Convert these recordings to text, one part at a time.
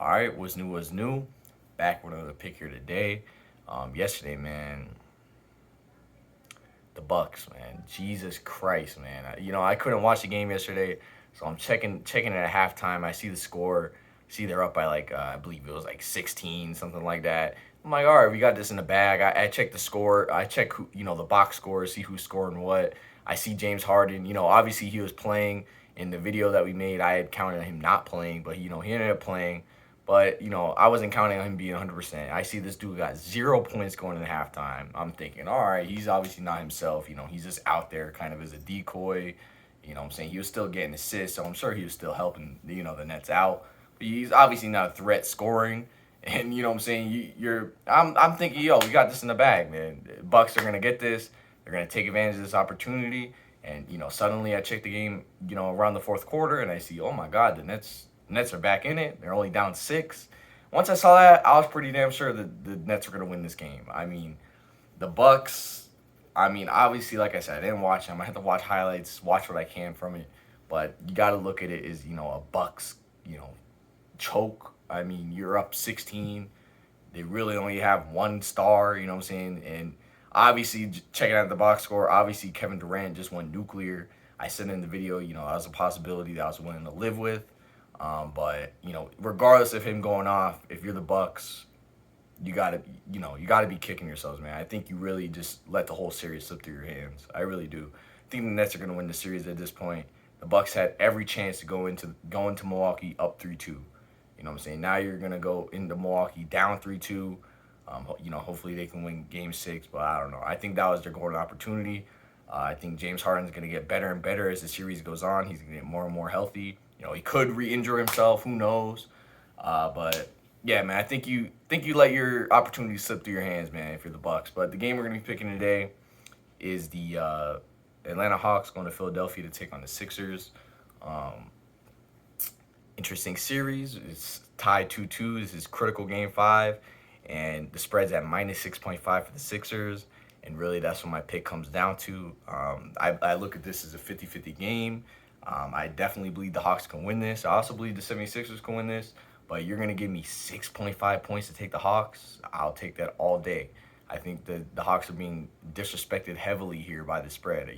All right, what's new? What's new? Back with another pick here today. Yesterday, man, the Bucks, man. Jesus Christ, man. I couldn't watch the game yesterday, so I'm checking it at halftime. I see the score. See they're up by like I believe it was like 16, something like that. I'm like, all right, we got this in the bag. I checked the score. I check who, the box score, see who's scoring what. I see James Harden. Obviously he was playing in the video that we made. I had counted him not playing, but he ended up playing. But I wasn't counting on him being 100%. I see this dude got 0 points going into halftime. I'm thinking, all right, he's obviously not himself. He's just out there kind of as a decoy. What I'm saying? He was still getting assists, so I'm sure he was still helping, the Nets out. But he's obviously not a threat scoring. And what I'm saying? I'm thinking, yo, we got this in the bag, man. Bucks are gonna get this. They're gonna take advantage of this opportunity. And suddenly I check the game, around the fourth quarter, and I see, oh my God, the Nets are back in it. They're only down 6. Once I saw that, I was pretty damn sure that the Nets were gonna win this game. I mean, the Bucks. I mean, obviously, like I said, I didn't watch them. I had to watch highlights, watch what I can from it. But you got to look at it as a Bucks, choke. I mean, you're up 16. They really only have one star. You know what I'm saying? And obviously, checking out the box score, obviously Kevin Durant just went nuclear. I said in the video, that was a possibility that I was willing to live with. But regardless of him going off, if you're the Bucks, you gotta be kicking yourselves, man. I think you really just let the whole series slip through your hands. I really do. I think the Nets are gonna win the series at this point. The Bucks had every chance to go into Milwaukee up 3-2. You know what I'm saying? Now you're gonna go into Milwaukee down 3-2. Hopefully they can win Game 6, but I don't know. I think that was their golden opportunity. I think James Harden's gonna get better and better as the series goes on. He's gonna get more and more healthy. He could re-injure himself. Who knows? But yeah, man, I think you let your opportunity slip through your hands, man, if you're the Bucks. But the game we're gonna be picking today is the Atlanta Hawks going to Philadelphia to take on the Sixers. Um, Interesting series. It's tied 2-2. This is critical game 5, and the spread's at -6.5 for the Sixers. And really, that's what my pick comes down to. I look at this as a 50-50 game. I definitely believe the Hawks can win this. I also believe the 76ers can win this. But you're going to give me 6.5 points to take the Hawks. I'll take that all day. I think the Hawks are being disrespected heavily here by the spread.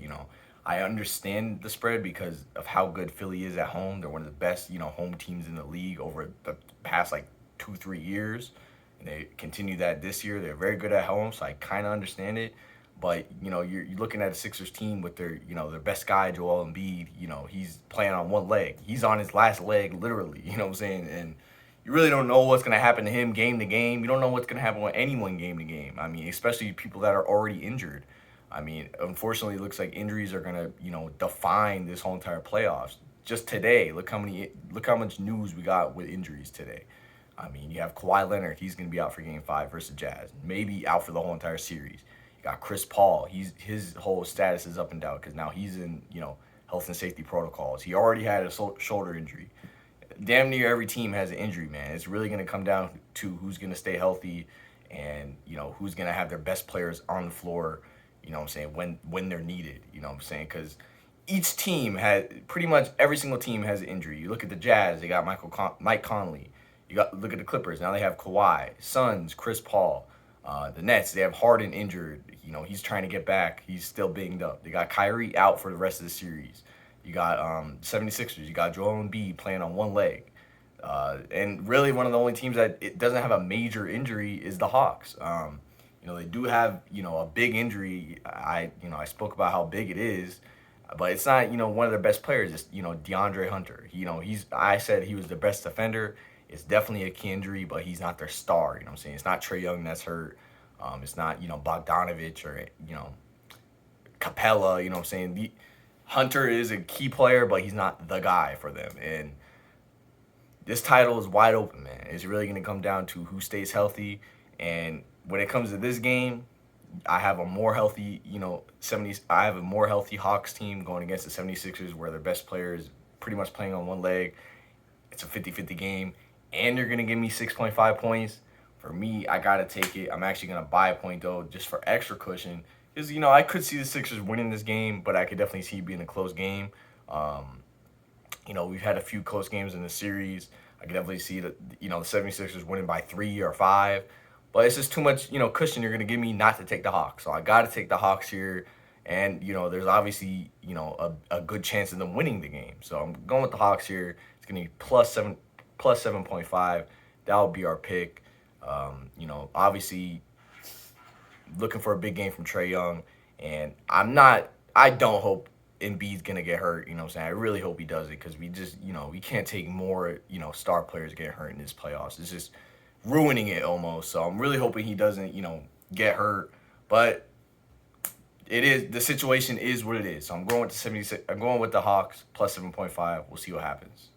I understand the spread because of how good Philly is at home. They're one of the best, home teams in the league over the past like 2-3 years. And they continue that this year. They're very good at home, so I kind of understand it. But you're looking at a Sixers team with their best guy Joel Embiid. He's playing on one leg. He's on his last leg, literally. You know what I'm saying? And you really don't know what's gonna happen to him game to game. You don't know what's gonna happen with anyone game to game. I mean, especially people that are already injured. I mean, unfortunately, it looks like injuries are gonna define this whole entire playoffs. Just today, look how much news we got with injuries today. I mean, you have Kawhi Leonard. He's going to be out for Game 5 versus Jazz. Maybe out for the whole entire series. You got Chris Paul. His whole status is up and down because now he's in, health and safety protocols. He already had a shoulder injury. Damn near every team has an injury, man. It's really going to come down to who's going to stay healthy and, who's going to have their best players on the floor, what I'm saying, when they're needed, what I'm saying? Because each team pretty much every single team has an injury. You look at the Jazz, they got Mike Conley. Look at the Clippers. Now they have Kawhi. Suns, Chris Paul. The Nets, they have Harden injured. He's trying to get back. He's still banged up. They got Kyrie out for the rest of the series. You got 76ers. You got Joel Embiid playing on one leg. And really one of the only teams that it doesn't have a major injury is the Hawks. They do have, a big injury. I spoke about how big it is. But it's not, one of their best players. It's, DeAndre Hunter. I said he was the best defender. It's definitely a key injury, but he's not their star. You know what I'm saying? It's not Trae Young that's hurt. It's not, Bogdanovich or, Capella. You know what I'm saying? Hunter is a key player, but he's not the guy for them. And this title is wide open, man. It's really going to come down to who stays healthy. And when it comes to this game, I have a more healthy, I have a more healthy Hawks team going against the 76ers where their best player is pretty much playing on one leg. It's a 50-50 game. And you're going to give me 6.5 points. For me, I got to take it. I'm actually going to buy a point, though, just for extra cushion. Because, I could see the Sixers winning this game, but I could definitely see it being a close game. We've had a few close games in the series. I can definitely see the 76ers winning by 3 or 5. But it's just too much, cushion you're gonna give me not to take the Hawks. So I gotta take the Hawks here. And, there's obviously, a good chance of them winning the game. So I'm going with the Hawks here. It's gonna be plus 7.5. That would be our pick. Obviously looking for a big game from Trae Young. And I don't hope Embiid's gonna get hurt. You know what I'm saying? I really hope he does it because we just, we can't take more, star players getting hurt in this playoffs. It's just ruining it almost. So I'm really hoping he doesn't, get hurt. But the situation is what it is. So I'm going with the 76. I'm going with the Hawks plus 7.5. We'll see what happens.